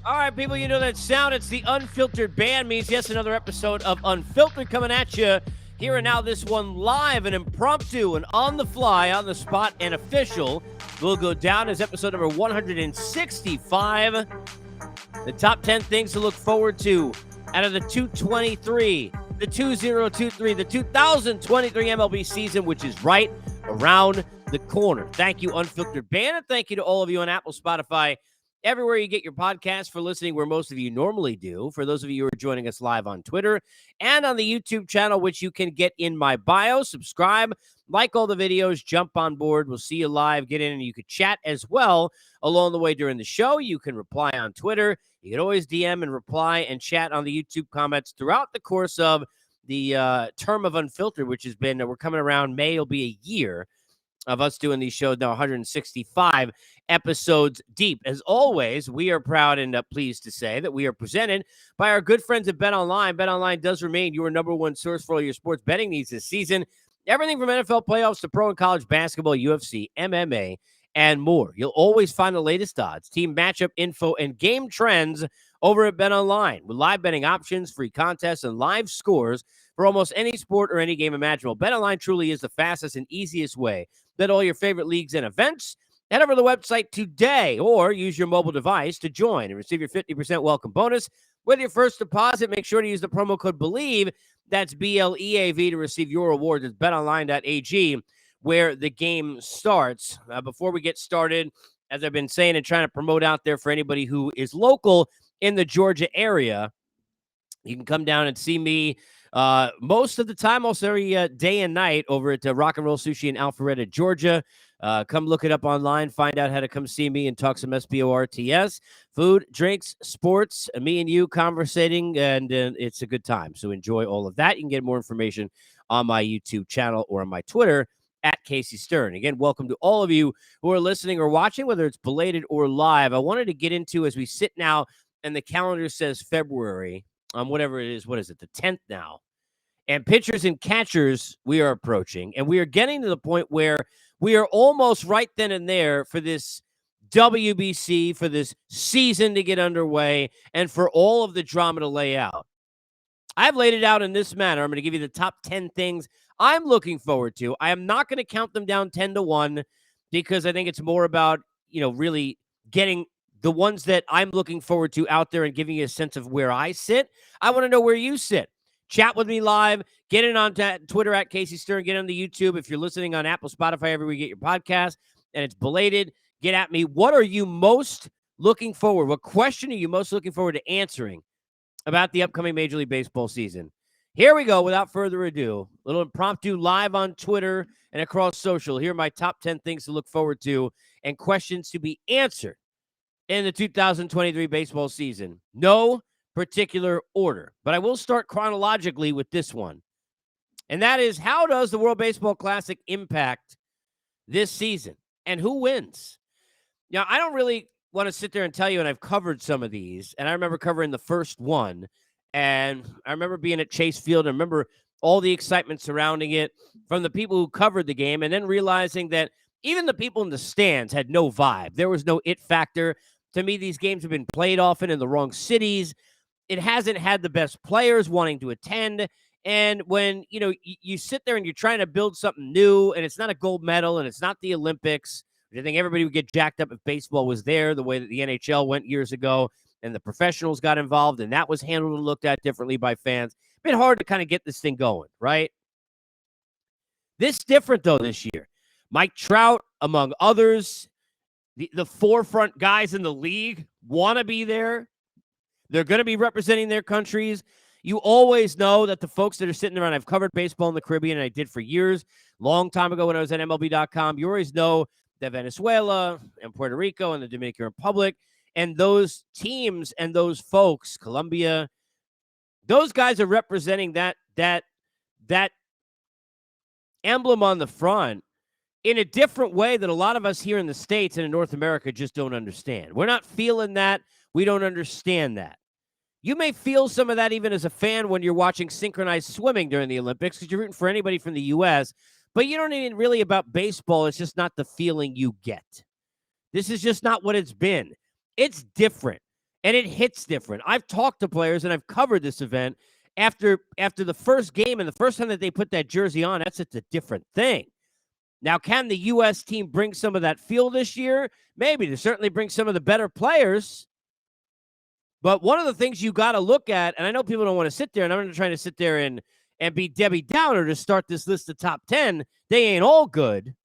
All right, people, you know that sound. It's the Unfiltered Band means. Yes, another episode of Unfiltered coming at you here and now. This one live and impromptu and on the fly, on the spot, and official. Will go down as episode number 165. The top 10 things to look forward to out of the 223, the 2023, the 2023 MLB season, which is right around the corner. Thank you, Unfiltered Band, and thank you to all of you on Apple, Spotify, everywhere you get your podcast, for listening where most of you normally do. For those of you who are joining us live on Twitter and on the YouTube channel, which you can get in my bio, subscribe, like all the videos, jump on board. We'll see you live. Get in and you could chat as well along the way during the show. You can reply on Twitter. You can always DM and reply and chat on the YouTube comments throughout the course of the term of Unfiltered, which has been, we're coming around May. It'll be a year of us doing these shows now, 165 episodes deep. As always, we are proud and pleased to say that we are presented by our good friends at BetOnline. BetOnline does remain your number one source for all your sports betting needs this season. Everything from NFL playoffs to pro and college basketball, UFC, MMA, and more. You'll always find the latest odds, team matchup info, and game trends over at BetOnline. With live betting options, free contests, and live scores for almost any sport or any game imaginable, BetOnline truly is the fastest and easiest way. Bet all your favorite leagues and events. Head over to the website today or use your mobile device to join and receive your 50% welcome bonus. With your first deposit, make sure to use the promo code BELIEVE. That's BLEAV to receive your rewards. It's betonline.ag where the game starts. Before we get started, as I've been saying and trying to promote out there for anybody who is local in the Georgia area, you can come down and see me most of the time, almost every day and night over at Rock and Roll Sushi in Alpharetta, Georgia. Come look it up online, find out how to come see me and talk some SPORTS, food, drinks, sports, me and you conversating, and it's a good time. So enjoy all of that. You can get more information on my YouTube channel or on my Twitter at Casey Stern. Again, welcome to all of you who are listening or watching, whether it's belated or live. I wanted to get into, as we sit now and the calendar says February, whatever it is, what is it, the 10th now? And pitchers and catchers we are approaching, and we are getting to the point where we are almost right then and there for this WBC, for this season to get underway, and for all of the drama to lay out. I've laid it out in this manner. I'm going to give you the top 10 things I'm looking forward to. I am not going to count them down 10-1 because I think it's more about, really getting the ones that I'm looking forward to out there and giving you a sense of where I sit. I want to know where you sit. Chat with me live. Get in on Twitter at Casey Stern. Get on the YouTube. If you're listening on Apple, Spotify, everywhere you get your podcast, and it's belated, get at me. What are you most looking forward? What question are you most looking forward to answering about the upcoming Major League Baseball season? Here we go. Without further ado, a little impromptu live on Twitter and across social. Here are my top 10 things to look forward to and questions to be answered in the 2023 baseball season. No particular order, but I will start chronologically with this one. And that is, how does the World Baseball Classic impact this season and who wins? Now, I don't really want to sit there and tell you, and I've covered some of these, and I remember covering the first one, and I remember being at Chase Field, and I remember all the excitement surrounding it from the people who covered the game, and then realizing that even the people in the stands had no vibe. There was no it factor. To me, these games have been played often in the wrong cities. It hasn't had the best players wanting to attend. And when, you sit there and you're trying to build something new, and it's not a gold medal and it's not the Olympics, which I think everybody would get jacked up if baseball was there, the way that the NHL went years ago and the professionals got involved, and that was handled and looked at differently by fans. It's been hard to kind of get this thing going, right? This different, though, this year. Mike Trout, among others, the forefront guys in the league want to be there. They're going to be representing their countries. You always know that the folks that are sitting around, I've covered baseball in the Caribbean, and I did for years, long time ago when I was at MLB.com. You always know that Venezuela and Puerto Rico and the Dominican Republic and those teams and those folks, Colombia, those guys are representing that emblem on the front in a different way that a lot of us here in the States and in North America just don't understand. We're not feeling that. We don't understand that. You may feel some of that even as a fan when you're watching synchronized swimming during the Olympics because you're rooting for anybody from the U.S., but you don't even really about baseball. It's just not the feeling you get. This is just not what it's been. It's different. And it hits different. I've talked to players and I've covered this event after the first game and the first time that they put that jersey on. It's a different thing. Now, can the U.S. team bring some of that feel this year? Maybe. To certainly bring some of the better players. But one of the things you got to look at, and I know people don't want to sit there, and I'm not trying to sit there and be Debbie Downer to start this list of top 10. They ain't all good.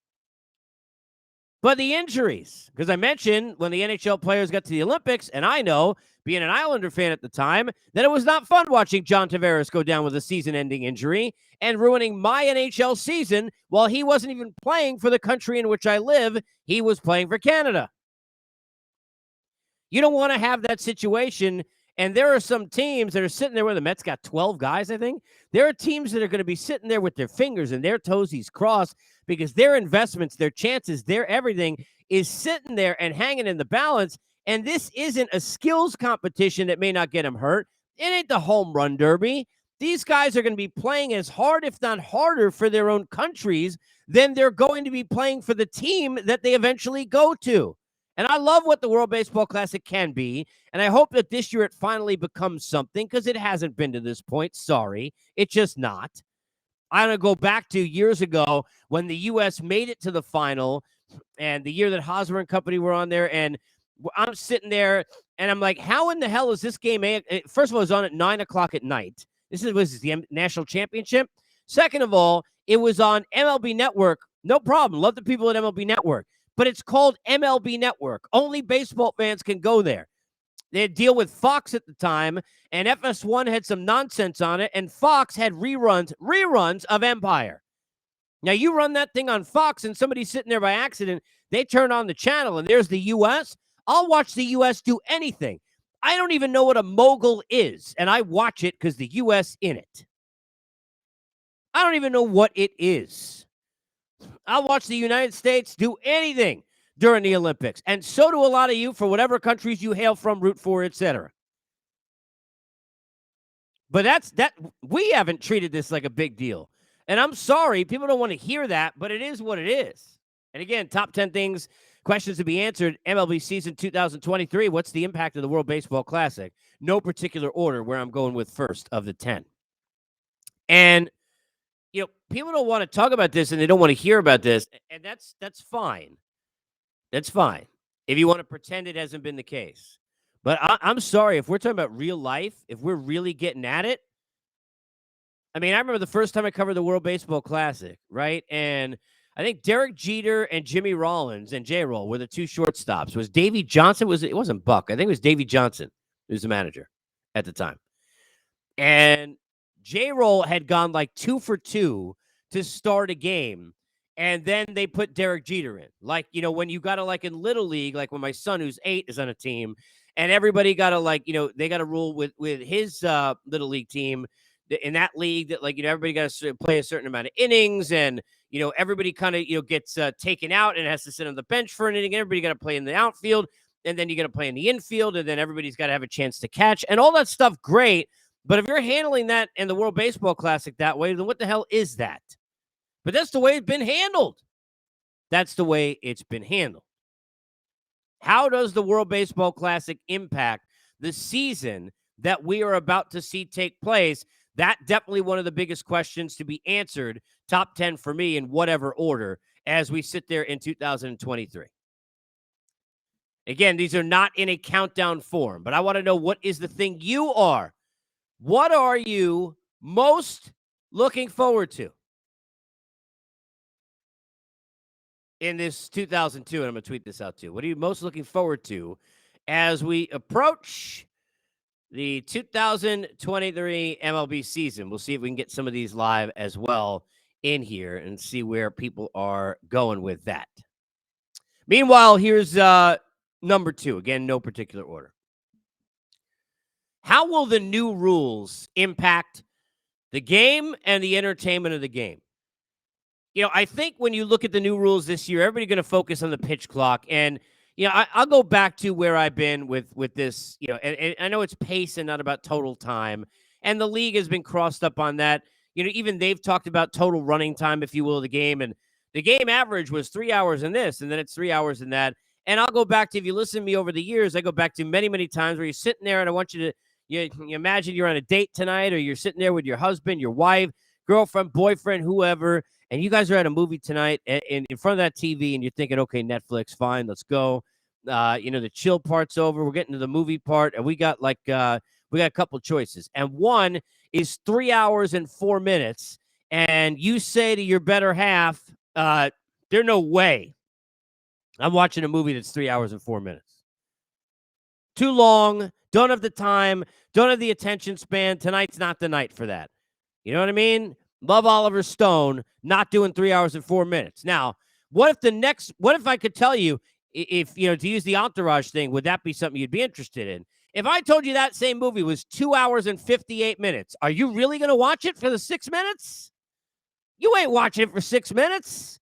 But the injuries, because I mentioned when the NHL players got to the Olympics, and I know, being an Islander fan at the time, that it was not fun watching John Tavares go down with a season-ending injury and ruining my NHL season while he wasn't even playing for the country in which I live. He was playing for Canada. You don't want to have that situation. And there are some teams that are sitting there where the Mets got 12 guys, I think. There are teams that are going to be sitting there with their fingers and their toesies crossed because their investments, their chances, their everything is sitting there and hanging in the balance. And this isn't a skills competition that may not get them hurt. It ain't the home run derby. These guys are going to be playing as hard, if not harder, for their own countries than they're going to be playing for the team that they eventually go to. And I love what the World Baseball Classic can be. And I hope that this year it finally becomes something, because it hasn't been to this point. Sorry. It's just not. I'm going to go back to years ago when the U.S. made it to the final, and the year that Hosmer and company were on there. And I'm sitting there and I'm like, how in the hell is this game? First of all, it was on at 9:00 at night. Was the national championship. Second of all, it was on MLB Network. No problem. Love the people at MLB Network. But it's called MLB Network. Only baseball fans can go there. They had deal with Fox at the time, and FS1 had some nonsense on it, and Fox had reruns of Empire. Now, you run that thing on Fox, and somebody's sitting there by accident, they turn on the channel, and there's the U.S. I'll watch the U.S. do anything. I don't even know what a mogul is, and I watch it because the U.S. in it. I don't even know what it is. I'll watch the United States do anything during the Olympics. And so do a lot of you for whatever countries you hail from, root for, etc. But we haven't treated this like a big deal. And I'm sorry, people don't want to hear that, but it is what it is. And again, top 10 things, questions to be answered, MLB season 2023. What's the impact of the World Baseball Classic? No particular order where I'm going with first of the 10. And people don't want to talk about this and they don't want to hear about this. And that's fine. That's fine. If you want to pretend it hasn't been the case. But I'm sorry, if we're talking about real life, if we're really getting at it. I mean, I remember the first time I covered the World Baseball Classic, right? And I think Derek Jeter and Jimmy Rollins and J-Roll were the two shortstops. Was Davey Johnson? It wasn't Buck. I think it was Davey Johnson who was the manager at the time. And J-Roll had gone like 2 for 2 to start a game. And then they put Derek Jeter in. Like, when you got to, like in Little League, like when my son who's 8 is on a team, and everybody got to, like, they got to rule with his Little League team in that league that, like, everybody got to play a certain amount of innings, and, everybody kind of, gets taken out and has to sit on the bench for an inning. Everybody got to play in the outfield, and then you got to play in the infield, and then everybody's got to have a chance to catch and all that stuff. Great. But if you're handling that in the World Baseball Classic that way, then what the hell is that? But that's the way it's been handled. That's the way it's been handled. How does the World Baseball Classic impact the season that we are about to see take place? That definitely one of the biggest questions to be answered. Top 10 for me in whatever order as we sit there in 2023. Again, these are not in a countdown form, but I want to know, what is the thing you are? What are you most looking forward to in this 2002? And I'm going to tweet this out too. What are you most looking forward to as we approach the 2023 MLB season? We'll see if we can get some of these live as well in here and see where people are going with that. Meanwhile, here's number 2. Again, no particular order. How will the new rules impact the game and the entertainment of the game? I think when you look at the new rules this year, everybody's going to focus on the pitch clock. And, I'll go back to where I've been with this, and I know it's pace and not about total time. And the league has been crossed up on that. Even they've talked about total running time, if you will, of the game. And the game average was 3 hours in this, and then it's 3 hours in that. And I'll go back to, if you listen to me over the years, I go back to many, many times where you're sitting there and I want you to, you imagine you're on a date tonight, or you're sitting there with your husband, your wife, girlfriend, boyfriend, whoever, and you guys are at a movie tonight in front of that TV, and you're thinking, okay, Netflix, fine, let's go. The chill part's over. We're getting to the movie part, and we got a couple choices. And one is 3 hours and 4 minutes. And you say to your better half, there's no way I'm watching a movie that's 3 hours and 4 minutes. Too long. Don't have the time. Don't have the attention span. Tonight's not the night for that. You know what I mean? Love Oliver Stone, not doing 3 hours and 4 minutes. Now, what if I could tell you, if, to use the Entourage thing, would that be something you'd be interested in? If I told you that same movie was 2 hours and 58 minutes, are you really going to watch it for the 6 minutes? You ain't watching it for 6 minutes.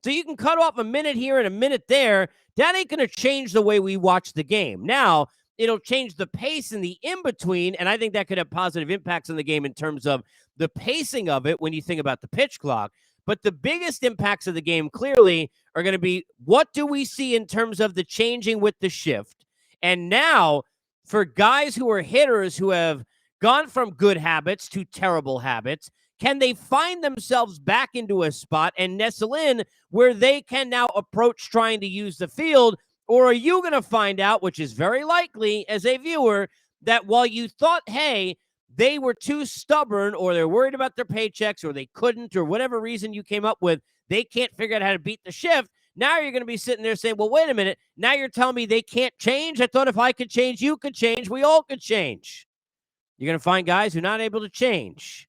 So you can cut off a minute here and a minute there. That ain't going to change the way we watch the game. Now, it'll change the pace in the in-between, and I think that could have positive impacts on the game in terms of the pacing of it when you think about the pitch clock. But the biggest impacts of the game clearly are going to be, what do we see in terms of the changing with the shift? And now, for guys who are hitters who have gone from good habits to terrible habits, can they find themselves back into a spot and nestle in where they can now approach trying to use the field? Or are you going to find out, which is very likely as a viewer, that while you thought, hey, they were too stubborn, or they're worried about their paychecks, or they couldn't, or whatever reason you came up with, they can't figure out how to beat the shift. Now you're going to be sitting there saying, well, wait a minute. Now you're telling me they can't change? I thought if I could change, you could change. We all could change. You're going to find guys who are not able to change.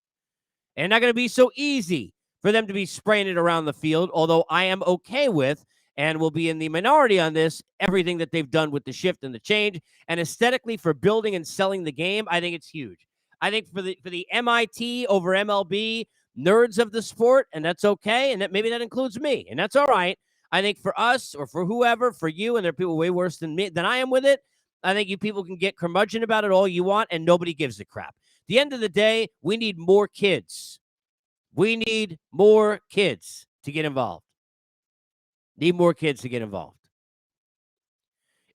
And not going to be so easy for them to be spraying it around the field, although I am okay with, and will be in the minority on this, everything that they've done with the shift and the change. And aesthetically, for building and selling the game, I think it's huge. I think for the MIT over MLB nerds of the sport, and that's okay, and maybe that includes me, and that's all right. I think for us, or for whoever, for you, and there are people way worse than I am with it, I think you people can get curmudgeon about it all you want, and nobody gives a crap. At the end of the day, we need more kids. We need more kids to get involved. Need more kids to get involved.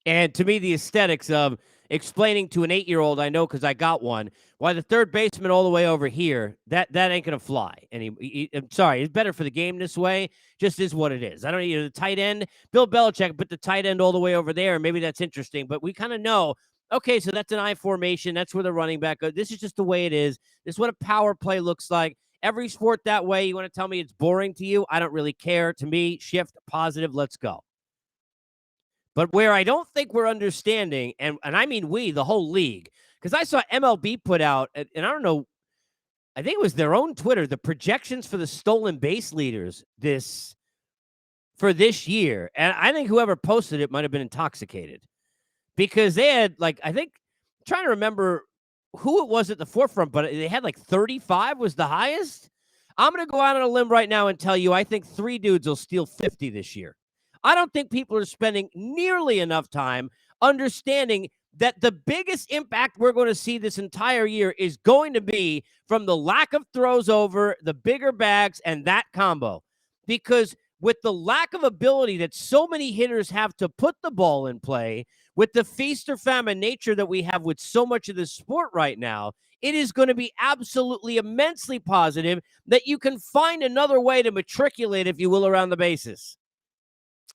And to me, the aesthetics of explaining to an 8-year-old, I know because I got one, why the third baseman all the way over here, that ain't going to fly. And I'm sorry, it's better for the game this way. Just is what it is. I don't need the tight end. Bill Belichick put the tight end all the way over there. Maybe that's interesting, but we kind of know, okay, so that's an I formation. That's where the running back goes. This is just the way it is. This is what a power play looks like. Every sport that way. You want to tell me it's boring to you? I don't really care. To me, shift, positive, let's go. But where I don't think we're understanding, and I mean we, the whole league, because I saw MLB put out, and I don't know, I think it was their own Twitter, the projections for the stolen base leaders for this year. And I think whoever posted it might have been intoxicated, because they had, like, I think, I'm trying to remember who it was at the forefront, but they had like 35 was the highest. I'm going to go out on a limb right now and tell you, I think 3 dudes will steal 50 this year. I don't think people are spending nearly enough time understanding that the biggest impact we're going to see this entire year is going to be from the lack of throws over, the bigger bags, and that combo. Because with the lack of ability that so many hitters have to put the ball in play, with the feast or famine nature that we have with so much of this sport right now, it is going to be absolutely immensely positive that you can find another way to matriculate, if you will, around the bases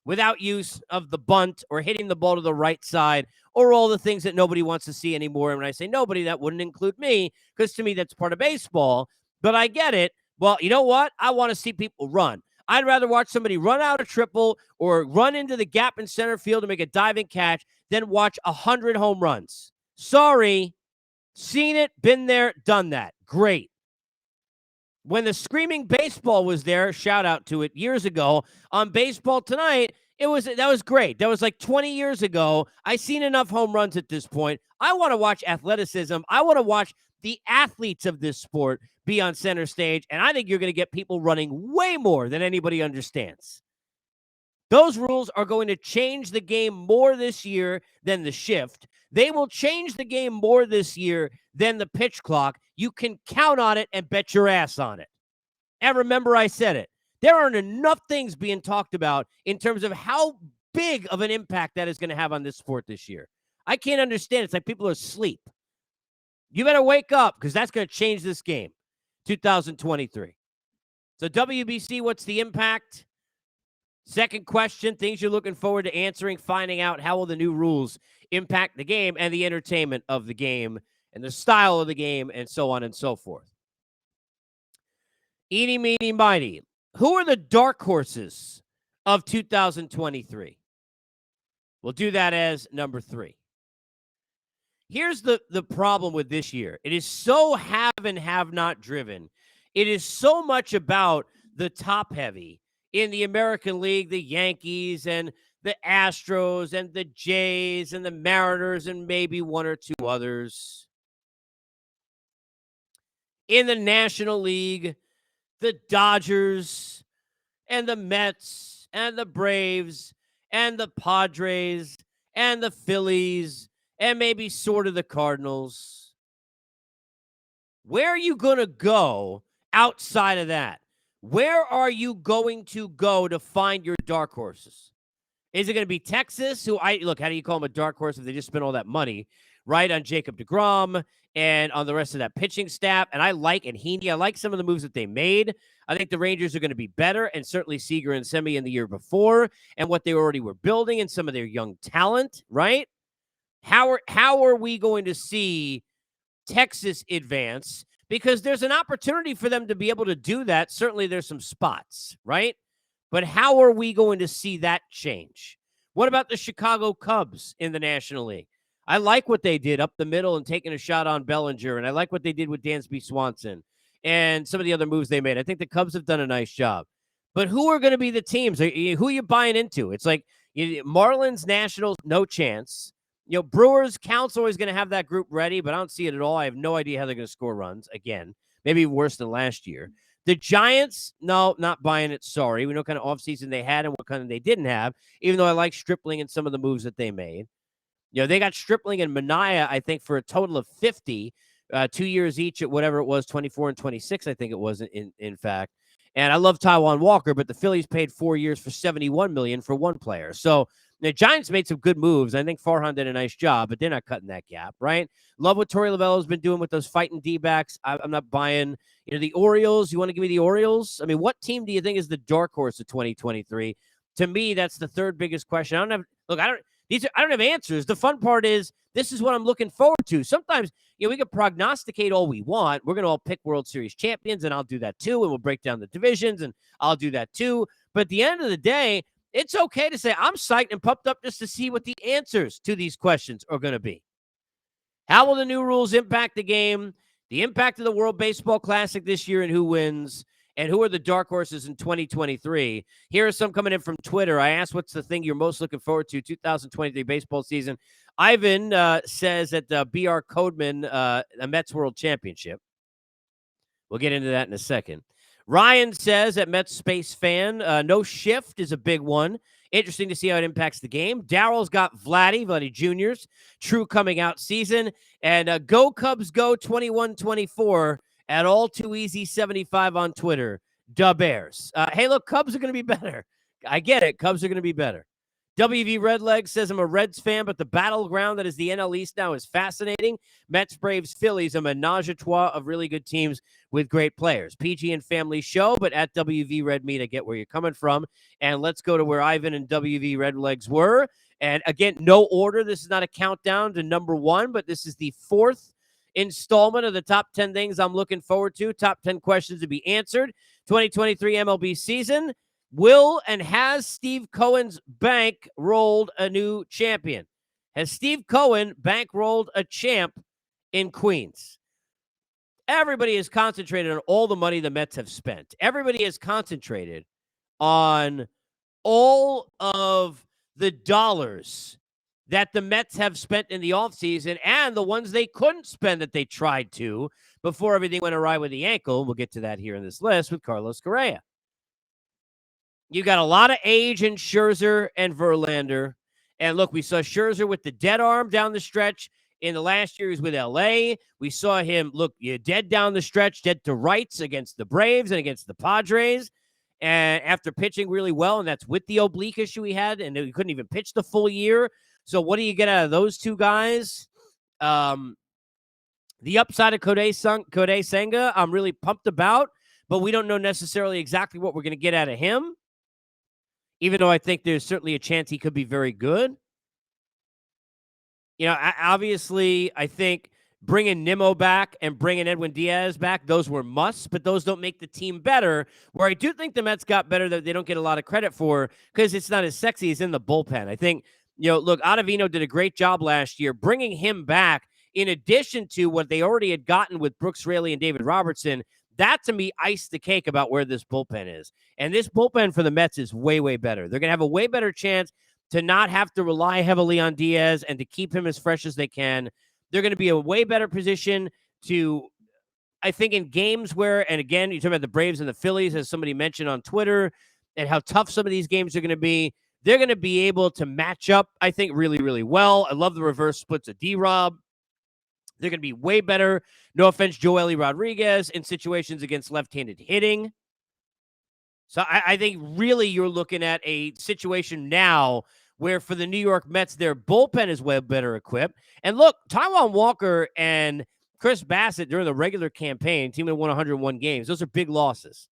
without use of the bunt or hitting the ball to the right side or all the things that nobody wants to see anymore. And when I say nobody, that wouldn't include me, because to me, that's part of baseball. But I get it. Well, you know what? I want to see people run. I'd rather watch somebody run out a triple or run into the gap in center field to make a diving catch than watch 100 home runs. Sorry. Seen it, been there, done that. Great. When the Screaming Baseball was there, shout out to it, years ago on Baseball Tonight, that was great. That was like 20 years ago. I've seen enough home runs at this point. I want to watch athleticism. I want to watch the athletes of this sport be on center stage, and I think you're going to get people running way more than anybody understands. Those rules are going to change the game more this year than the shift. They will change the game more this year than the pitch clock. You can count on it and bet your ass on it. And remember, I said it. There aren't enough things being talked about in terms of how big of an impact that is going to have on this sport this year. I can't understand. It's like people are asleep. You better wake up because that's going to change this game, 2023. So WBC, what's the impact? Second question, things you're looking forward to answering, finding out how will the new rules impact the game and the entertainment of the game and the style of the game and so on and so forth. Eeny, meeny, miny. Who are the dark horses of 2023? We'll do that as number 3. Here's the problem with this year. It is so have and have not driven. It is so much about the top heavy in the American League, the Yankees and the Astros and the Jays and the Mariners and maybe one or two others. In the National League, the Dodgers and the Mets and the Braves and the Padres and the Phillies and maybe sort of the Cardinals. Where are you going to go outside of that? Where are you going to go to find your dark horses? Is it going to be Texas? Look, how do you call them a dark horse if they just spent all that money, right, on Jacob deGrom and on the rest of that pitching staff? And I like Heaney. I like some of the moves that they made. I think the Rangers are going to be better, and certainly Seager and Semien in the year before, and what they already were building and some of their young talent, right? How are we going to see Texas advance? Because there's an opportunity for them to be able to do that. Certainly there's some spots, right? But how are we going to see that change? What about the Chicago Cubs in the National League? I like what they did up the middle and taking a shot on Bellinger, and I like what they did with Dansby Swanson and some of the other moves they made. I think the Cubs have done a nice job. But who are going to be the teams? Who are you buying into? It's like Marlins, Nationals, no chance. Brewers, Council is going to have that group ready, but I don't see it at all. I have no idea how they're going to score runs again. Maybe worse than last year. The Giants, no, not buying it. Sorry. We know what kind of offseason they had and what kind of they didn't have, even though I like Stripling and some of the moves that they made. They got Stripling and Manaea, I think, for a total of 50, 2 years each at whatever it was, 24 and 26, I think it was, in fact. And I love Taijuan Walker, but the Phillies paid 4 years for $71 million for one player. So the Giants made some good moves. I think Farhan did a nice job, but they're not cutting that gap, right? Love what Torey Lovullo's been doing with those fighting D-backs. I'm not buying, the Orioles. You want to give me the Orioles? I mean, what team do you think is the dark horse of 2023? To me, that's the third biggest question. I don't have answers. The fun part is this is what I'm looking forward to. Sometimes, we can prognosticate all we want. We're going to all pick World Series champions, and I'll do that too, and we'll break down the divisions, and I'll do that too. But at the end of the day, it's okay to say I'm psyched and pumped up just to see what the answers to these questions are going to be. How will the new rules impact the game? The impact of the World Baseball Classic this year and who wins? And who are the dark horses in 2023? Here are some coming in from Twitter. I asked what's the thing you're most looking forward to 2023 baseball season. Ivan says that B.R. Codeman, a Mets World Championship. We'll get into that in a second. Ryan says at Mets Space Fan, no shift is a big one. Interesting to see how it impacts the game. Daryl's got Vladdy Jr.'s true coming out season. And go Cubs go 21-24 at all too easy 75 on Twitter. Da Bears. Hey, look, Cubs are going to be better. I get it. Cubs are going to be better. WV Redleg says, I'm a Reds fan, but the battleground that is the NL East now is fascinating. Mets, Braves, Phillies, a menage a trois of really good teams with great players. PG and Family Show, but at WV Red Meat, I get where you're coming from. And let's go to where Ivan and WV Redlegs were. And again, no order. This is not a countdown to number one, but this is the fourth installment of the top 10 things I'm looking forward to. Top 10 questions to be answered. 2023 MLB season. Will and has Steve Cohen's bank rolled a new champion? Has Steve Cohen bankrolled a champ in Queens? Everybody is concentrated on all the money the Mets have spent. Everybody is concentrated on all of the dollars that the Mets have spent in the offseason and the ones they couldn't spend that they tried to before everything went awry with the ankle. We'll get to that here in this list with Carlos Correa. You got a lot of age in Scherzer and Verlander. And look, we saw Scherzer with the dead arm down the stretch in the last year. He was with LA. We saw him look dead down the stretch, dead to rights against the Braves and against the Padres. and after pitching really well, and that's with the oblique issue he had, and he couldn't even pitch the full year. So what do you get out of those two guys? The upside of Kodai Senga, I'm really pumped about, but we don't know necessarily exactly what we're going to get out of him, even though I think there's certainly a chance he could be very good. You know, obviously, I think bringing Nimmo back and bringing Edwin Diaz back, those were musts, but those don't make the team better. Where I do think the Mets got better that they don't get a lot of credit for because it's not as sexy as in the bullpen. I think, look, Ottavino did a great job last year. Bringing him back, in addition to what they already had gotten with Brooks Raley and David Robertson, that to me iced the cake about where this bullpen is. And this bullpen for the Mets is way, way better. They're going to have a way better chance to not have to rely heavily on Diaz and to keep him as fresh as they can. They're going to be a way better position to, I think, in games where, and again, you talk about the Braves and the Phillies, as somebody mentioned on Twitter, and how tough some of these games are going to be. They're going to be able to match up, I think, really, really well. I love the reverse splits of D-Rob. They're going to be way better, no offense, Joely Rodriguez, in situations against left-handed hitting. So I think really you're looking at a situation now where for the New York Mets, their bullpen is way better equipped. And look, Taijuan Walker and Chris Bassett during the regular campaign, team that won 101 games, those are big losses.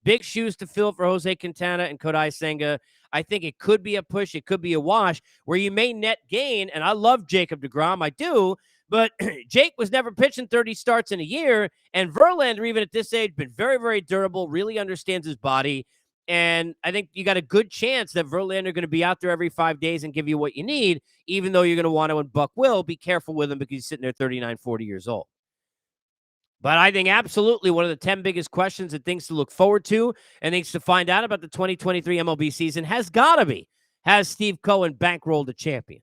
Big shoes to fill for Jose Quintana and Kodai Senga. I think it could be a push. It could be a wash where you may net gain. And I love Jacob deGrom. I do. But Jake was never pitching 30 starts in a year. And Verlander, even at this age, been very, very durable, really understands his body. And I think you got a good chance that Verlander going to be out there every 5 days and give you what you need, even though you're going to want to, and Buck will, be careful with him because he's sitting there 39, 40 years old. But I think absolutely one of the 10 biggest questions and things to look forward to and things to find out about the 2023 MLB season has got to be, has Steve Cohen bankrolled a champion?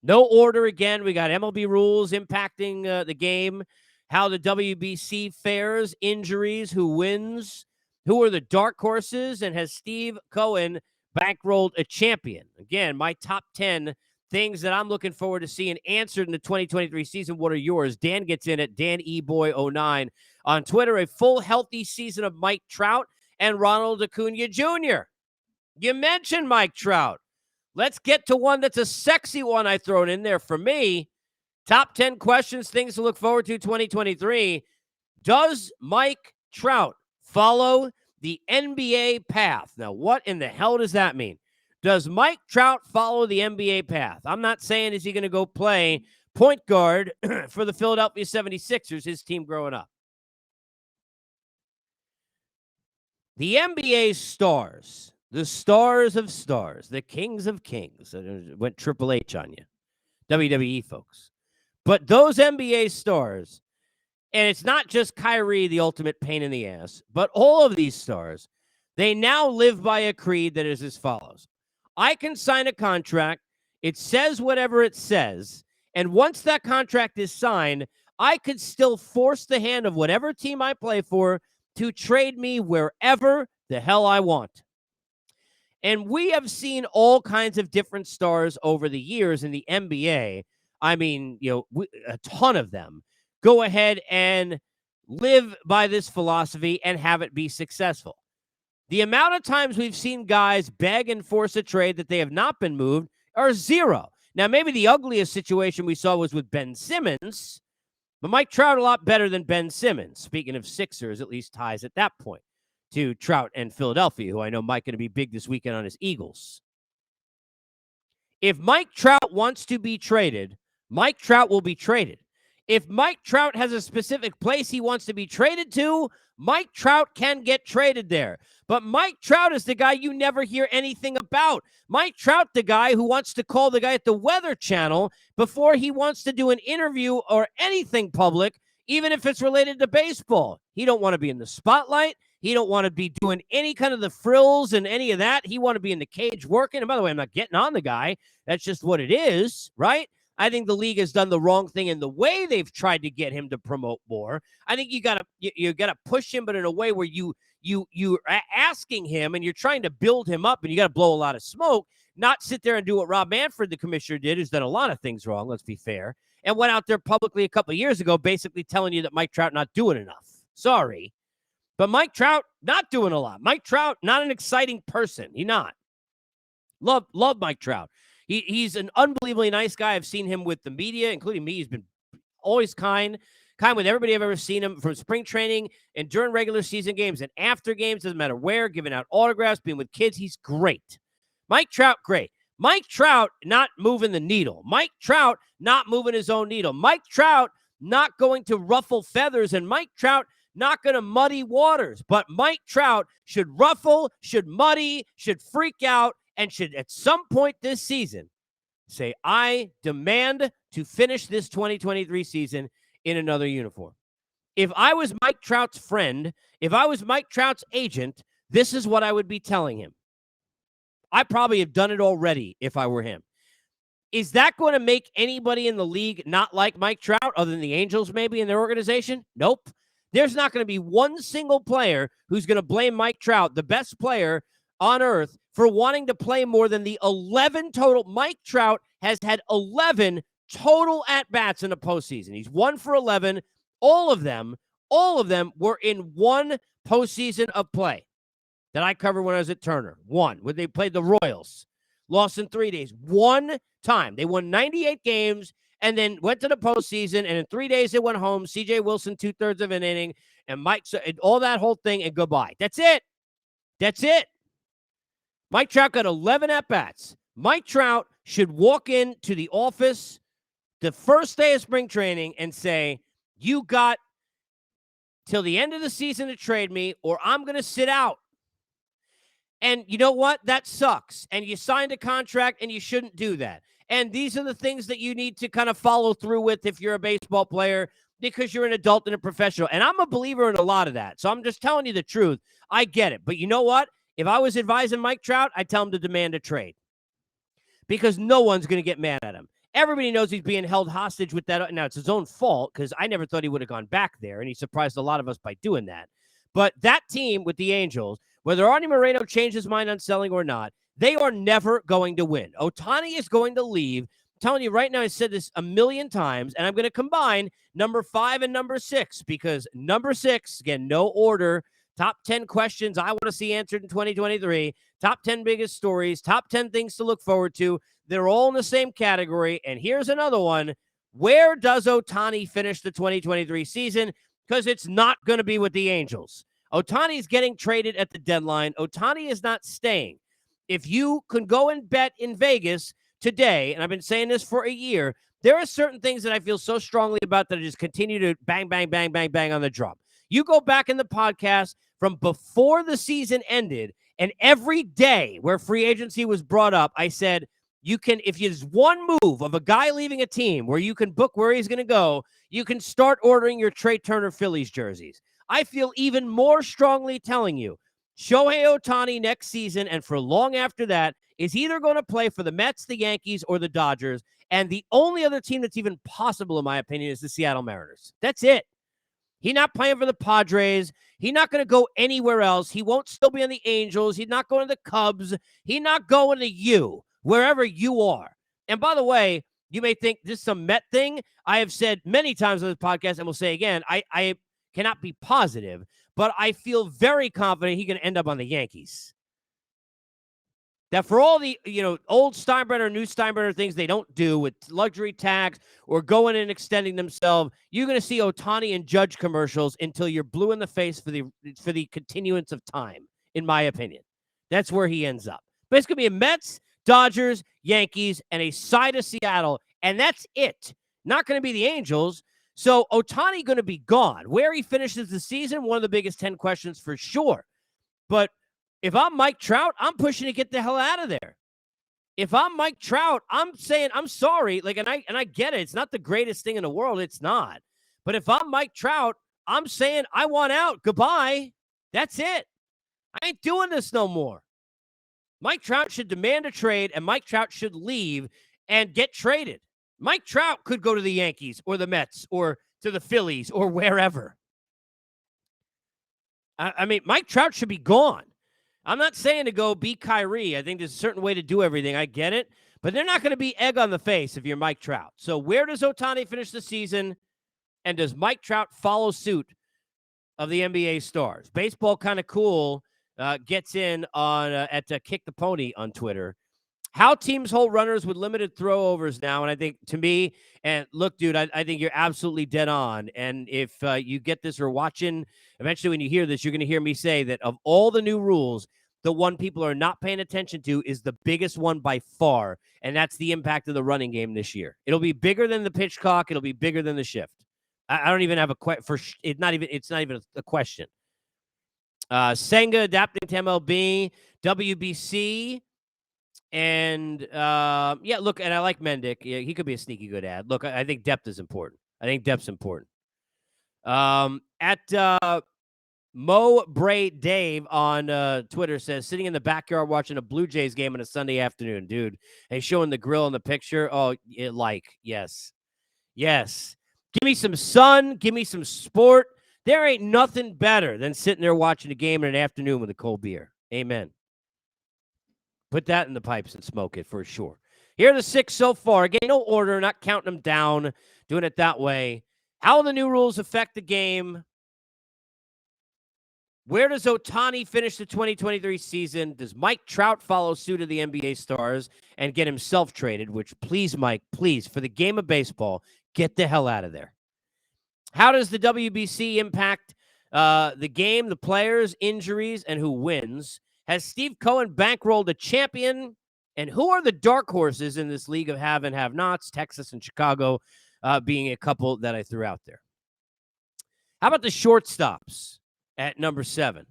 No order again. We got MLB rules impacting the game, how the WBC fares, injuries, who wins, who are the dark horses, and has Steve Cohen bankrolled a champion? Again, my top 10 things that I'm looking forward to seeing answered in the 2023 season. What are yours? Dan gets in at DanEboy09 on Twitter. A full, healthy season of Mike Trout and Ronald Acuna Jr. You mentioned Mike Trout. Let's get to one that's a sexy one I thrown in there for me. Top 10 questions, things to look forward to 2023. Does Mike Trout follow the NBA path? Now, what in the hell does that mean? Does Mike Trout follow the NBA path? I'm not saying is he going to go play point guard for the Philadelphia 76ers, his team growing up. The NBA stars, the stars of stars, the kings of kings, went Triple H on you, WWE folks. But those NBA stars, and it's not just Kyrie, the ultimate pain in the ass, but all of these stars, they now live by a creed that is as follows. I can sign a contract. It says whatever it says. And once that contract is signed, I could still force the hand of whatever team I play for to trade me wherever the hell I want. And we have seen all kinds of different stars over the years in the NBA. I mean, a ton of them go ahead and live by this philosophy and have it be successful. The amount of times we've seen guys beg and force a trade that they have not been moved are zero. Now, maybe the ugliest situation we saw was with Ben Simmons, but Mike Trout a lot better than Ben Simmons. Speaking of Sixers, at least ties at that point to Trout and Philadelphia, who I know Mike going to be big this weekend on his Eagles. If Mike Trout wants to be traded, Mike Trout will be traded. If Mike Trout has a specific place he wants to be traded to, Mike Trout can get traded there. But Mike Trout is the guy you never hear anything about. Mike Trout, the guy who wants to call the guy at the Weather Channel before he wants to do an interview or anything public, even if it's related to baseball. He don't want to be in the spotlight. He don't want to be doing any kind of the frills and any of that. He want to be in the cage working. And by the way, I'm not getting on the guy. That's just what it is, right? I think the league has done the wrong thing in the way they've tried to get him to promote more. I think you gotta push him, but in a way where you're asking him and you're trying to build him up, and you got to blow a lot of smoke, not sit there and do what Rob Manfred, the commissioner, did, who's done a lot of things wrong, let's be fair, and went out there publicly a couple of years ago basically telling you that Mike Trout not doing enough. Sorry. But Mike Trout, not doing a lot. Mike Trout, not an exciting person. He's not. Love Mike Trout. He's an unbelievably nice guy. I've seen him with the media, including me. He's been always kind with everybody I've ever seen him, from spring training and during regular season games and after games, doesn't matter where, giving out autographs, being with kids. He's great. Mike Trout, great. Mike Trout not moving the needle. Mike Trout not moving his own needle. Mike Trout not going to ruffle feathers, and Mike Trout not going to muddy waters. But Mike Trout should ruffle, should muddy, should freak out, and should at some point this season say, I demand to finish this 2023 season in another uniform. If I was Mike Trout's friend, if I was Mike Trout's agent, this is what I would be telling him. I probably have done it already if I were him. Is that going to make anybody in the league not like Mike Trout, other than the Angels maybe in their organization? Nope. There's not going to be one single player who's going to blame Mike Trout, the best player on earth, for wanting to play more than the 11 total. Mike Trout has had 11 total at-bats in the postseason. He's 1 for 11. All of them were in one postseason of play that I covered when I was at Turner. One, when they played the Royals. Lost in 3 days. One time. They won 98 games and then went to the postseason, and in 3 days they went home. C.J. Wilson, 2/3 of an inning, and Mike, and all that whole thing, and goodbye. That's it. That's it. Mike Trout got 11 at-bats. Mike Trout should walk into the office the first day of spring training and say, you got till the end of the season to trade me, or I'm going to sit out. And you know what? That sucks. And you signed a contract, and you shouldn't do that. And these are the things that you need to kind of follow through with if you're a baseball player, because you're an adult and a professional. And I'm a believer in a lot of that. So I'm just telling you the truth. I get it. But you know what? If I was advising Mike Trout, I'd tell him to demand a trade, because no one's going to get mad at him. Everybody knows he's being held hostage with that. Now, it's his own fault, because I never thought he would have gone back there, and he surprised a lot of us by doing that. But that team with the Angels, whether Arnie Moreno changed his mind on selling or not, they are never going to win. Ohtani is going to leave. I'm telling you right now, I said this a million times, and I'm going to combine number 5 and number 6, because number 6, again, no order, top 10 questions I want to see answered in 2023, top 10 biggest stories, top 10 things to look forward to. They're all in the same category. And here's another one. Where does Ohtani finish the 2023 season? Because it's not going to be with the Angels. Ohtani's getting traded at the deadline. Ohtani is not staying. If you can go and bet in Vegas today, and I've been saying this for a year, there are certain things that I feel so strongly about that I just continue to bang, bang, bang, bang, bang on the drum. You go back in the podcast from before the season ended, and every day where free agency was brought up, I said, you can, if there's one move of a guy leaving a team where you can book where he's going to go, you can start ordering your Trey Turner Phillies jerseys. I feel even more strongly telling you, Shohei Ohtani next season and for long after that is either going to play for the Mets, the Yankees, or the Dodgers. And the only other team that's even possible, in my opinion, is the Seattle Mariners. That's it. He's not playing for the Padres. He's not going to go anywhere else. He won't still be on the Angels. He's not going to the Cubs. He's not going to you, wherever you are. And by the way, you may think this is some Met thing. I have said many times on this podcast, and will say again, I cannot be positive, but I feel very confident he's going to end up on the Yankees. That for all the, old Steinbrenner, new Steinbrenner things they don't do with luxury tax or going and extending themselves, you're going to see Ohtani and Judge commercials until you're blue in the face for the continuance of time, in my opinion. That's where he ends up. But it's going to be a Mets, Dodgers, Yankees, and a side of Seattle, and that's it. Not going to be the Angels. So Ohtani going to be gone. Where he finishes the season, one of the biggest 10 questions for sure. But if I'm Mike Trout, I'm pushing to get the hell out of there. If I'm Mike Trout, I'm saying, I'm sorry. And I get it. It's not the greatest thing in the world. It's not. But if I'm Mike Trout, I'm saying I want out. Goodbye. That's it. I ain't doing this no more. Mike Trout should demand a trade, and Mike Trout should leave and get traded. Mike Trout could go to the Yankees or the Mets or to the Phillies or wherever. I mean, Mike Trout should be gone. I'm not saying to go be Kyrie. I think there's a certain way to do everything. I get it. But they're not going to be egg on the face if you're Mike Trout. So where does Ohtani finish the season? And does Mike Trout follow suit of the NBA stars. Baseball kind of cool gets in on at Kick the Pony on Twitter. How teams hold runners with limited throwovers now, and I think to me, and look, dude, I think you're absolutely dead on. And if you get this or watching, eventually when you hear this, you're going to hear me say that of all the new rules, the one people are not paying attention to is the biggest one by far, and that's the impact of the running game this year. It'll be bigger than the pitch clock. It'll be bigger than the shift. I don't even have a it's not even a question. Senga adapting to MLB, WBC. And yeah, look, and I like Mendick. Yeah, he could be a sneaky good ad. Look, I think depth is important. I think depth's important. At Mo Bray Dave on Twitter says, sitting in the backyard watching a Blue Jays game on a Sunday afternoon, dude. And showing the grill in the picture. Oh, yes. Give me some sun. Give me some sport. There ain't nothing better than sitting there watching a game in an afternoon with a cold beer. Amen. Put that in the pipes and smoke it for sure. Here are the 6 so far. Again, no order, not counting them down, doing it that way. How will the new rules affect the game? Where does Ohtani finish the 2023 season? Does Mike Trout follow suit of the NBA stars and get himself traded? Which, please, Mike, please, for the game of baseball, get the hell out of there. How does the WBC impact the game, the players, injuries, and who wins? Has Steve Cohen bankrolled a champion? And who are the dark horses in this league of have and have-nots? Texas and Chicago being a couple that I threw out there. How about the shortstops at number 7?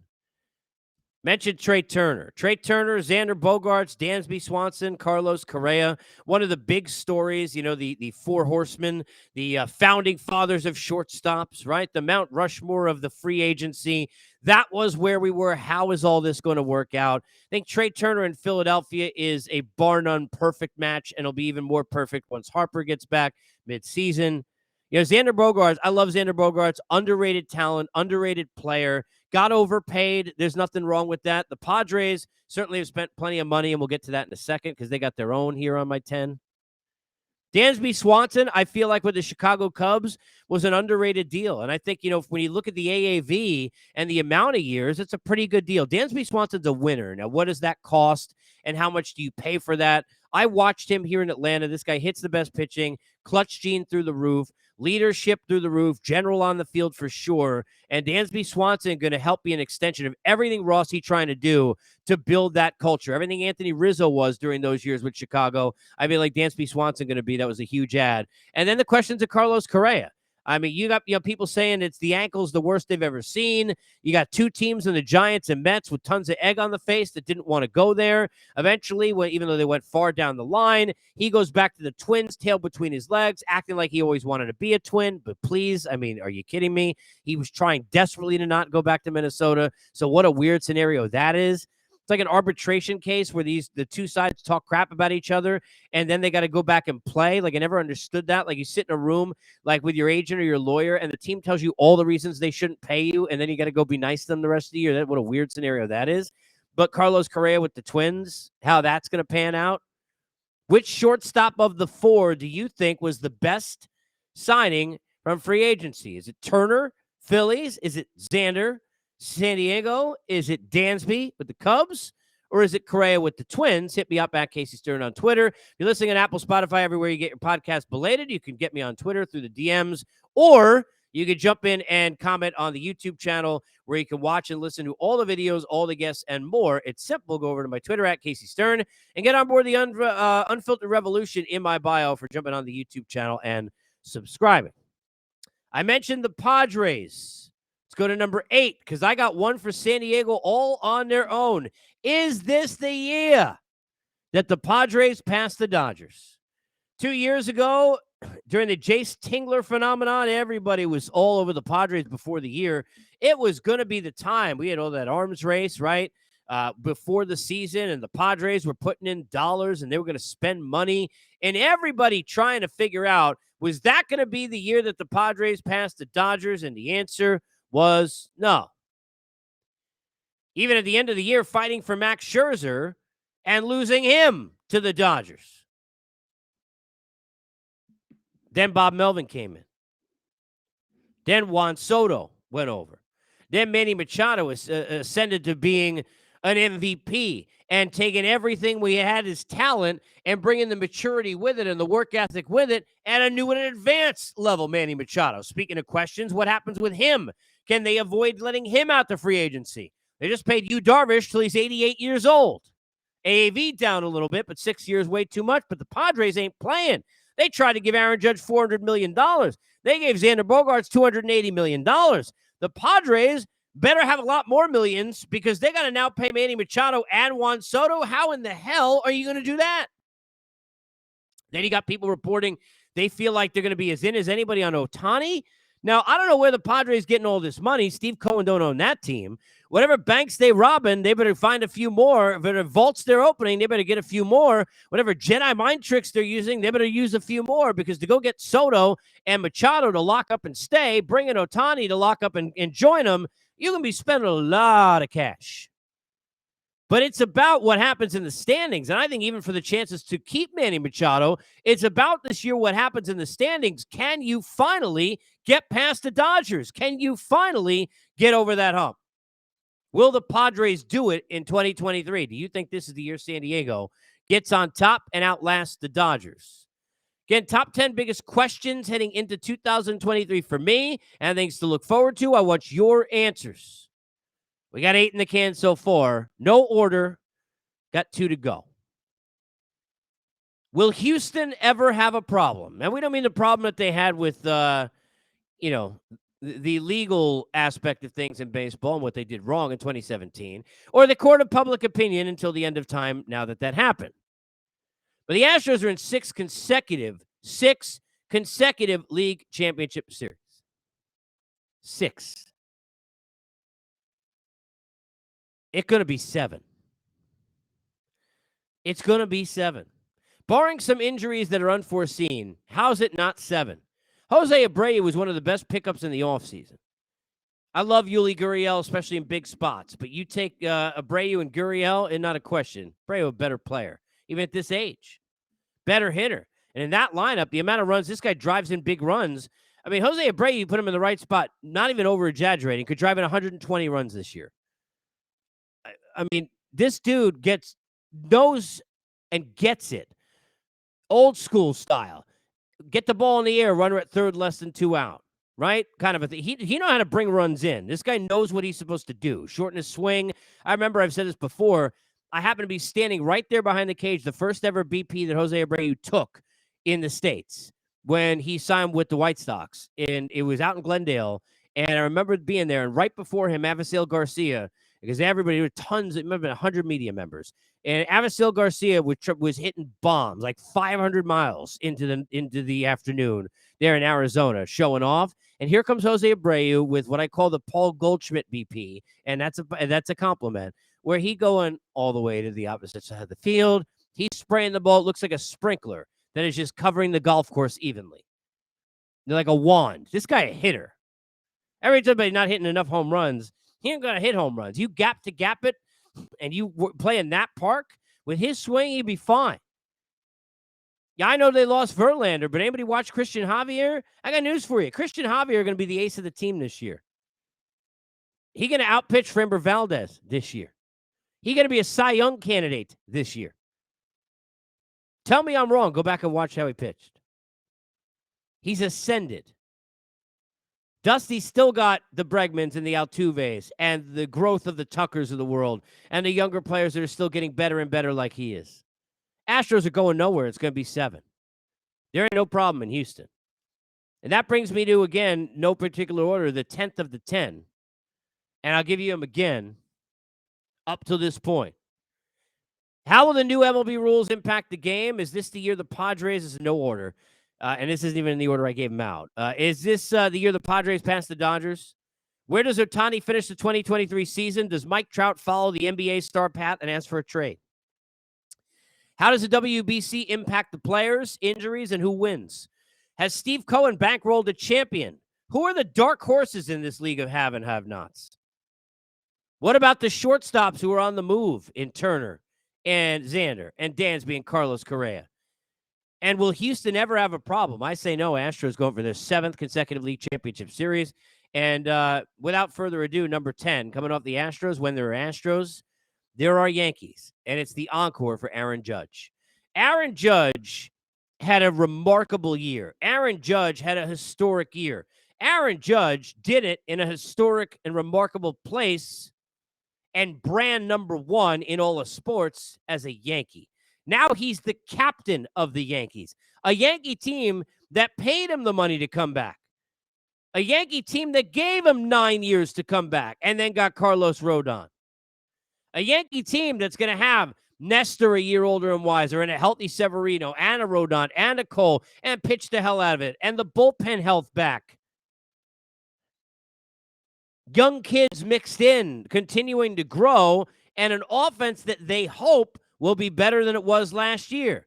Mentioned Trey Turner. Xander Bogaerts, Dansby Swanson, Carlos Correa. One of the big stories, the 4 horsemen, the founding fathers of shortstops, right? The Mount Rushmore of the free agency. That was where we were. How is all this going to work out? I think Trey Turner in Philadelphia is a bar none perfect match, and it'll be even more perfect once Harper gets back midseason. Xander Bogaerts, I love Xander Bogaerts. Underrated talent, underrated player. Got overpaid. There's nothing wrong with that. The Padres certainly have spent plenty of money, and we'll get to that in a second because they got their own here on my 10. Dansby Swanson, I feel like with the Chicago Cubs, was an underrated deal. And I think, when you look at the AAV and the amount of years, it's a pretty good deal. Dansby Swanson's a winner. Now, what does that cost and how much do you pay for that? I watched him here in Atlanta. This guy hits the best pitching, clutch gene through the roof, leadership through the roof, general on the field for sure. And Dansby Swanson going to help be an extension of everything Rossi trying to do to build that culture. Everything Anthony Rizzo was during those years with Chicago, I mean, like Dansby Swanson going to be, that was a huge ad. And then the questions of Carlos Correa. I mean, you got people saying it's the ankle's the worst they've ever seen. You got 2 teams in the Giants and Mets with tons of egg on the face that didn't want to go there. Eventually, even though they went far down the line, he goes back to the Twins, tail between his legs, acting like he always wanted to be a Twin. But please, I mean, are you kidding me? He was trying desperately to not go back to Minnesota. So what a weird scenario that is. It's like an arbitration case where the 2 sides talk crap about each other, and then they got to go back and play. Like, I never understood that. Like, you sit in a room, like, with your agent or your lawyer, and the team tells you all the reasons they shouldn't pay you, and then you got to go be nice to them the rest of the year. What a weird scenario that is. But Carlos Correa with the Twins, how that's going to pan out. Which shortstop of the 4 do you think was the best signing from free agency? Is it Turner, Phillies? Is it Xander, San Diego? Is it Dansby with the Cubs? Or is it Correa with the Twins? Hit me up at Casey Stern on Twitter. If you're listening on Apple, Spotify, everywhere you get your podcast belated, you can get me on Twitter through the DMs, or you can jump in and comment on the YouTube channel where you can watch and listen to all the videos, all the guests, and more. It's simple. Go over to my Twitter at Casey Stern and get on board the Unfiltered Revolution in my bio for jumping on the YouTube channel and subscribing. I mentioned the Padres. Let's go to number 8 because I got one for San Diego all on their own. Is this the year that the Padres passed the Dodgers? 2 years ago, during the Jace Tingler phenomenon, everybody was all over the Padres before the year. It was going to be the time. We had all that arms race, right, before the season, and the Padres were putting in dollars, and they were going to spend money, and everybody trying to figure out, was that going to be the year that the Padres passed the Dodgers? And the answer was no. Even at the end of the year, fighting for Max Scherzer and losing him to the Dodgers. Then Bob Melvin came in. Then Juan Soto went over. Then Manny Machado ascended to being an MVP and taking everything we had as talent and bringing the maturity with it and the work ethic with it at a new and advanced level. Manny Machado. Speaking of questions, what happens with him? Can they avoid letting him out to free agency? They just paid Yu Darvish till he's 88 years old. AAV down a little bit, but 6 years way too much. But the Padres ain't playing. They tried to give Aaron Judge $400 million. They gave Xander Bogaerts $280 million. The Padres better have a lot more millions because they got to now pay Manny Machado and Juan Soto. How in the hell are you going to do that? Then you got people reporting they feel like they're going to be as in as anybody on Ohtani. Now, I don't know where the Padres getting all this money. Steve Cohen don't own that team. Whatever banks they robbing, they better find a few more. If it vaults they're opening, they better get a few more. Whatever Jedi mind tricks they're using, they better use a few more because to go get Soto and Machado to lock up and stay, bring in Ohtani to lock up and join them, you're going to be spending a lot of cash. But it's about what happens in the standings. And I think even for the chances to keep Manny Machado, it's about this year what happens in the standings. Can you finally get past the Dodgers? Can you finally get over that hump? Will the Padres do it in 2023? Do you think this is the year San Diego gets on top and outlasts the Dodgers? Again, top 10 biggest questions heading into 2023 for me, and things to look forward to. I want your answers. We got 8 in the can so far. No order. Got 2 to go. Will Houston ever have a problem? And we don't mean the problem that they had with, the legal aspect of things in baseball and what they did wrong in 2017, or the court of public opinion until the end of time now that happened. But the Astros are in 6 consecutive league championship series. 6. It's going to be 7. It's going to be 7. Barring some injuries that are unforeseen, how's it not 7? Jose Abreu was one of the best pickups in the offseason. I love Yuli Gurriel, especially in big spots. But you take Abreu and Gurriel, and not a question. Abreu a better player, even at this age. Better hitter. And in that lineup, the amount of runs, this guy drives in big runs. I mean, Jose Abreu, you put him in the right spot, not even over-exaggerating, could drive in 120 runs this year. I mean, this dude knows and gets it. Old school style. Get the ball in the air, runner at third, less than 2 out. Right? Kind of a thing. He knows how to bring runs in. This guy knows what he's supposed to do. Shorten his swing. I remember I've said this before. I happened to be standing right there behind the cage, the first ever BP that Jose Abreu took in the States when he signed with the White Sox. And it was out in Glendale. And I remember being there. And right before him, Avisail Garcia, because everybody, there were tons, it might have been 100 media members. And Avisail Garcia was hitting bombs like 500 miles into the afternoon there in Arizona, showing off. And here comes Jose Abreu with what I call the Paul Goldschmidt BP, and that's a compliment, where he going all the way to the opposite side of the field. He's spraying the ball. It looks like a sprinkler that is just covering the golf course evenly. They're like a wand. This guy a hitter. Every time he's not hitting enough home runs, he ain't going to hit home runs. You gap to gap it, and you play in that park, with his swing, he'd be fine. Yeah, I know they lost Verlander, but anybody watch Christian Javier? I got news for you. Christian Javier going to be the ace of the team this year. He going to outpitch Framber Valdez this year. He going to be a Cy Young candidate this year. Tell me I'm wrong. Go back and watch how he pitched. He's ascended. Dusty's still got the Bregmans and the Altuves and the growth of the Tuckers of the world and the younger players that are still getting better and better like he is. Astros are going nowhere. It's going to be 7. There ain't no problem in Houston. And that brings me to, again, no particular order, the 10th of the 10. And I'll give you them again up to this point. How will the new MLB rules impact the game? Is this the year the Padres, is no order, and this isn't even in the order I gave them out. Is this the year the Padres pass the Dodgers? Where does Ohtani finish the 2023 season? Does Mike Trout follow the NBA star path and ask for a trade? How does the WBC impact the players, injuries, and who wins? Has Steve Cohen bankrolled a champion? Who are the dark horses in this league of have and have-nots? What about the shortstops who are on the move in Turner and Xander and Dansby and Carlos Correa? And will Houston ever have a problem? I say no. Astros going for their 7th consecutive league championship series. And without further ado, number 10, coming off the Astros, when there are Astros, there are Yankees. And it's the encore for Aaron Judge. Aaron Judge had a remarkable year. Aaron Judge had a historic year. Aaron Judge did it in a historic and remarkable place and brand number one in all of sports as a Yankee. Now he's the captain of the Yankees, a Yankee team that paid him the money to come back, a Yankee team that gave him 9 years to come back and then got Carlos Rodon, a Yankee team that's going to have Nestor a year older and wiser, and a healthy Severino, and a Rodon, and a Cole, and pitch the hell out of it, and the bullpen health back. Young kids mixed in, continuing to grow, and an offense that they hope will be better than it was last year.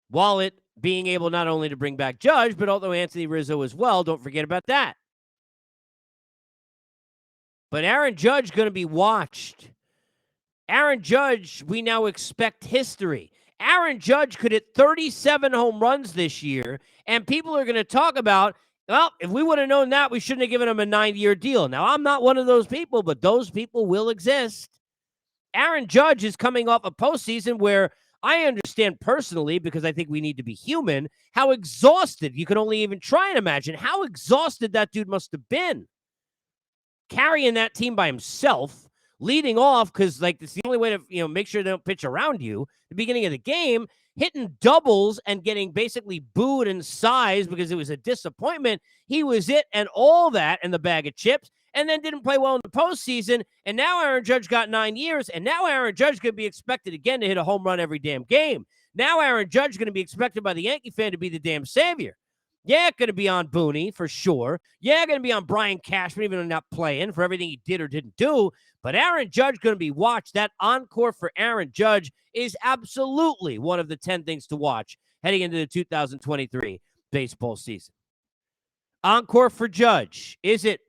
While it being able not only to bring back Judge, but also Anthony Rizzo as well. Don't forget about that. But Aaron Judge going to be watched. Aaron Judge, we now expect history. Aaron Judge could hit 37 home runs this year, and people are going to talk about, well, if we would have known that, we shouldn't have given him a 9-year deal. Now, I'm not one of those people, but those people will exist. Aaron Judge is coming off a postseason where I understand personally, because I think we need to be human, how exhausted, you can only even try and imagine how exhausted that dude must have been. Carrying that team by himself, leading off, because like it's the only way to make sure they don't pitch around you at the beginning of the game, hitting doubles and getting basically booed and sized because it was a disappointment. He was it and all that in the bag of chips, and then didn't play well in the postseason. And now Aaron Judge got 9 years, and now Aaron Judge going to be expected again to hit a home run every damn game. Now Aaron Judge going to be expected by the Yankee fan to be the damn savior. Yeah, going to be on Booney for sure. Yeah, going to be on Brian Cashman, even though not playing, for everything he did or didn't do. But Aaron Judge going to be watched. That encore for Aaron Judge is absolutely one of the 10 things to watch heading into the 2023 baseball season. Encore for Judge. Is it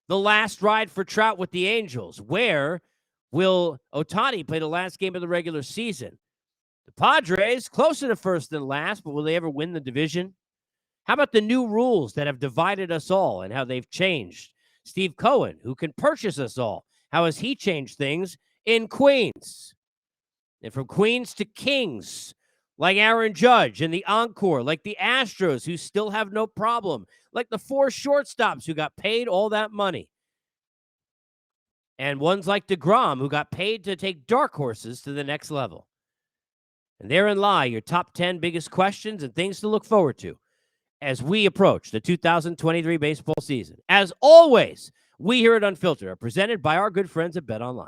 the last ride for Trout with the Angels? Where will Ohtani play the last game of the regular season? The Padres, closer to first than last, but will they ever win the division? How about the new rules that have divided us all and how they've changed? Steve Cohen, who can purchase us all, how has he changed things in Queens? And from Queens to Kings, like Aaron Judge, and the encore, like the Astros, who still have no problem, like the 4 shortstops who got paid all that money. And ones like DeGrom, who got paid to take dark horses to the next level. And therein lie your top 10 biggest questions and things to look forward to as we approach the 2023 baseball season. As always, we here at Unfiltered are presented by our good friends at BetOnline.